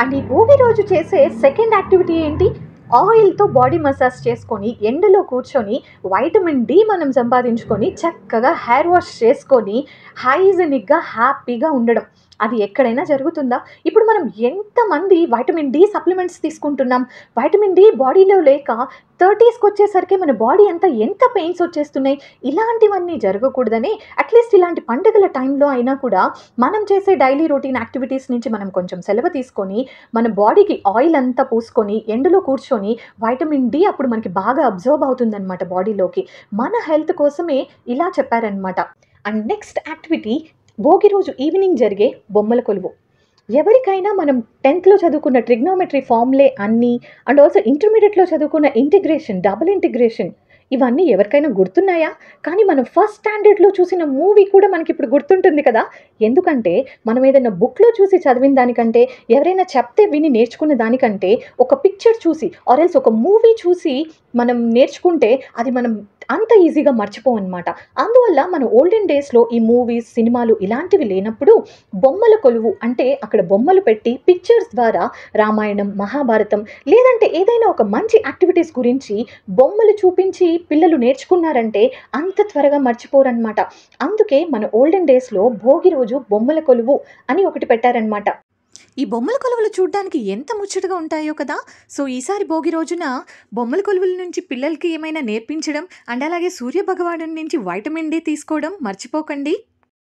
And ఈ భోగి రోజు చేసే సెకండ్ యాక్టివిటీ ఏంటి? ఆయిల్‌తో బాడీ మసాజ్ చేసుకొని, ఎండలో కూర్చొని, వైటమిన్ డి మనం సంపాదించుకొని, చక్కగా హెయిర్ వాష్ చేసుకొని, హైజినిక్‌గా, హ్యాపీగా ఉండడం. అది ఎక్కడైనా జరుగుతుందా? ఇప్పుడు మనం ఎంతమంది వైటమిన్ డి సప్లిమెంట్స్ తీసుకుంటున్నాం. వైటమిన్ డి బాడీలో లేక 30స్‌కొచ్చేసరికి మన బాడీ అంతా ఎంత పెయిన్స్ వచ్చేస్తున్నాయి. ఇలాంటివన్నీ జరగకూడదని అట్‌లీస్ట్ ఇలాంటి పండుగల టైంలో అయినా కూడా మనం చేసే డైలీ రొటీన్ యాక్టివిటీస్ నుంచి మనం కొంచెం సెలవు తీసుకొని, మన బాడీకి ఆయిల్ అంతా పూసుకొని, ఎండలో కూర్చొని వైటమిన్ డి అప్పుడు మనకి బాగా అబ్జర్వ్ అవుతుందనమాట బాడీలోకి. మన హెల్త్ కోసమే ఇలా చెప్పారనమాట. అండ్ నెక్స్ట్ యాక్టివిటీ భోగి రోజు ఈవినింగ్ జరిగే బొమ్మల కొలువు. ఎవరికైనా మనం 10థ్‌లో చదువుకున్న ట్రిగ్నోమెట్రీ ఫార్ములే అన్నీ అండ్ ఆల్సో ఇంటర్మీడియేట్‌లో చదువుకున్న ఇంటిగ్రేషన్, డబుల్ ఇంటిగ్రేషన్ ఇవన్నీ ఎవరికైనా గుర్తున్నాయా? కానీ మనం ఫస్ట్ స్టాండర్డ్‌లో చూసిన మూవీ కూడా మనకిప్పుడు గుర్తుంటుంది కదా! ఎందుకంటే మనం ఏదైనా బుక్‌లో చూసి చదివిన దానికంటే, ఎవరైనా చెప్తే విని నేర్చుకున్న దానికంటే, ఒక పిక్చర్ చూసి ఆర్ ఎల్స్ ఒక మూవీ చూసి మనం నేర్చుకుంటే అది మనం అంత ఈజీగా మర్చిపోమనమాట. అందువల్ల మన ఓల్డెన్ డేస్‌లో ఈ మూవీస్, సినిమాలు ఇలాంటివి లేనప్పుడు బొమ్మల కొలువు అంటే అక్కడ బొమ్మలు పెట్టి పిక్చర్స్ ద్వారా రామాయణం, మహాభారతం లేదంటే ఏదైనా ఒక మంచి యాక్టివిటీస్ గురించి బొమ్మలు చూపించి పిల్లలు నేర్చుకున్నారంటే అంత త్వరగా మర్చిపోరనమాట. అందుకే మన ఓల్డెన్ డేస్‌లో భోగి రోజు బొమ్మల కొలువు అని ఒకటి పెట్టారనమాట. ఈ బొమ్మల కొలువులు చూడ్డానికి ఎంత ముచ్చటగా ఉంటాయో కదా! సో, ఈసారి భోగి రోజున బొమ్మల కొలువుల నుంచి పిల్లలకి ఏమైనా నేర్పించడం అండ్ అలాగే సూర్య భగవానుడి నుంచి వైటమిన్ డి తీసుకోవడం మర్చిపోకండి.